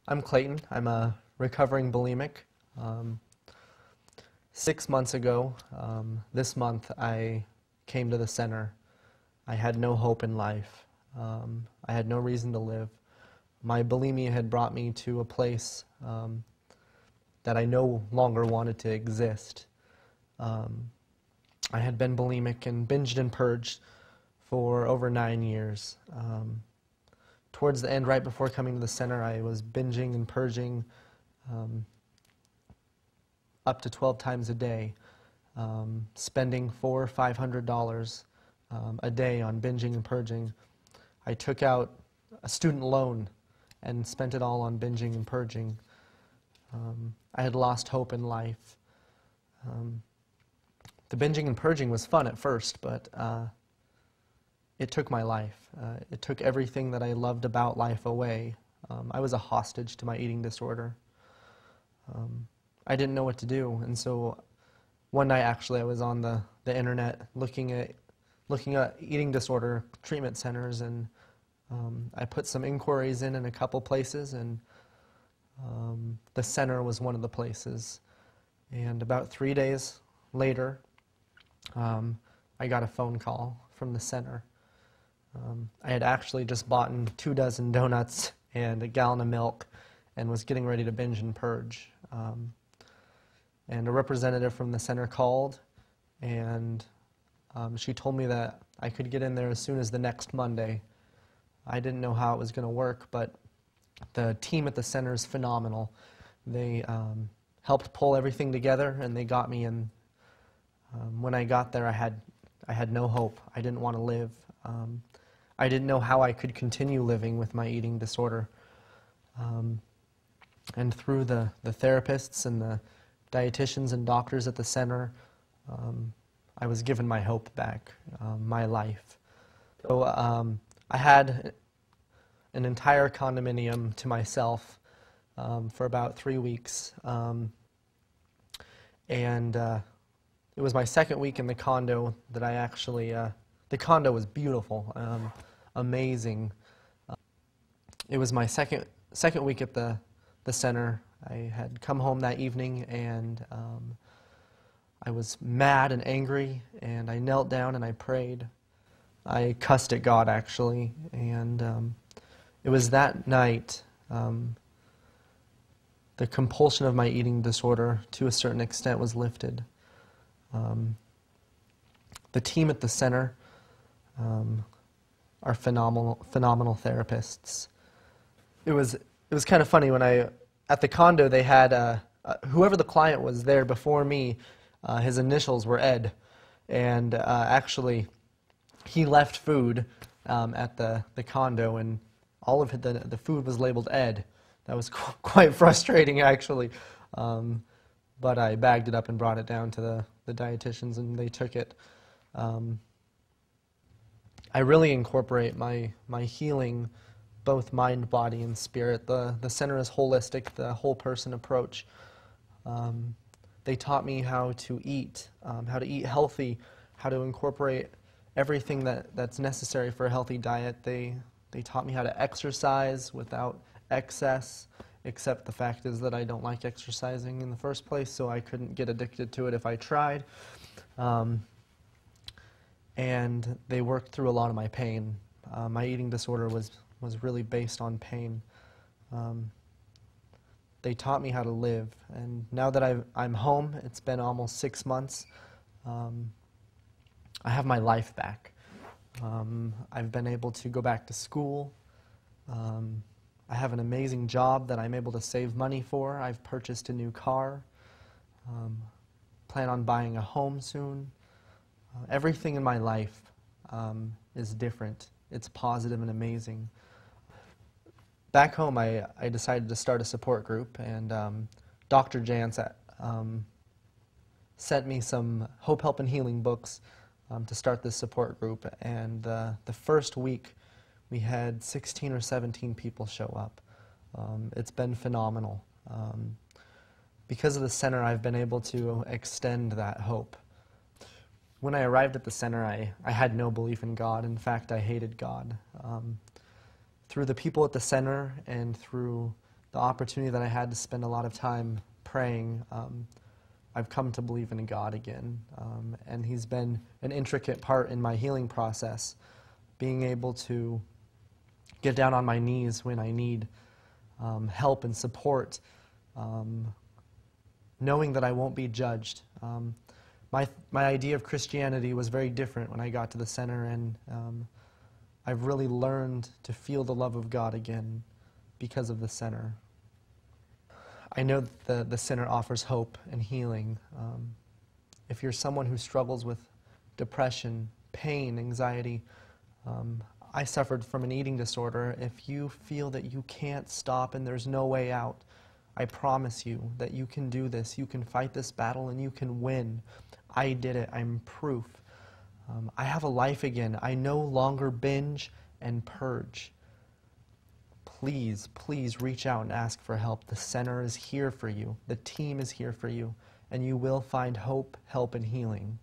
I'm Clayton. I'm a recovering bulimic. 6 months ago, this month, I came to the center. I had no hope in life. I had no reason to live. My bulimia had brought me to a place that I no longer wanted to exist. I had been bulimic and binged and purged for over 9 years. Towards the end, right before coming to the center, I was binging and purging up to 12 times a day, spending $400 or $500 a day on binging and purging. I took out a student loan and spent it all on binging and purging. I had lost hope in life. The binging and purging was fun at first, but it took my life. It took everything that I loved about life away. I was a hostage to my eating disorder. I didn't know what to do, and so one night actually I was on the internet looking at eating disorder treatment centers, and I put some inquiries in a couple places, and the center was one of the places. And about 3 days later, I got a phone call from the center. I had actually just bought 24 donuts and a gallon of milk and was getting ready to binge and purge. And a representative from the center called, and she told me that I could get in there as soon as the next Monday. I didn't know how it was going to work, but the team at the center is phenomenal. They helped pull everything together, and they got me in. When I got there, I had no hope. I didn't want to live. I didn't know how I could continue living with my eating disorder. And through the therapists and the dietitians and doctors at the center, I was given my hope back, my life. So I had an entire condominium to myself for about 3 weeks. It was my second week in the condo that I actually, the condo was beautiful, amazing. It was my second week at the center. I had come home that evening, and I was mad and angry, and I knelt down and I prayed. I cussed at God, actually, and it was that night the compulsion of my eating disorder, to a certain extent, was lifted. The team at the center are phenomenal therapists. It was kind of funny when at the condo they had whoever the client was there before me. His initials were Ed, and actually he left food at the condo, and all of the food was labeled Ed. That was quite frustrating, actually. But I bagged it up and brought it down to the dietitians, and they took it. I really incorporate my healing, both mind, body, and spirit. The center is holistic, the whole person approach. They taught me how to eat healthy, how to incorporate everything that's necessary for a healthy diet. They taught me how to exercise without excess, except the fact is that I don't like exercising in the first place, so I couldn't get addicted to it if I tried. And they worked through a lot of my pain. My eating disorder was really based on pain. They taught me how to live, and now that I'm home, it's been almost 6 months, I have my life back. I've been able to go back to school. I have an amazing job that I'm able to save money for. I've purchased a new car. Plan on buying a home soon. Everything in my life is different. It's positive and amazing. Back home, I decided to start a support group, and Dr. Jantz sent me some Hope, Help, and Healing books to start this support group. And the first week, we had 16 or 17 people show up. It's been phenomenal. Because of the center, I've been able to extend that hope. When I arrived at the center, I had no belief in God. In fact, I hated God. Through the people at the center and through the opportunity that I had to spend a lot of time praying, I've come to believe in God again. And He's been an intricate part in my healing process, being able to get down on my knees when I need help and support, knowing that I won't be judged. My idea of Christianity was very different when I got to the center, and I've really learned to feel the love of God again because of the center. I know that the center offers hope and healing. If you're someone who struggles with depression, pain, anxiety, I suffered from an eating disorder. If you feel that you can't stop and there's no way out, I promise you that you can do this. You can fight this battle and you can win. I did it. I'm proof. I have a life again. I no longer binge and purge. Please, please reach out and ask for help. The center is here for you. The team is here for you. And you will find hope, help, and healing.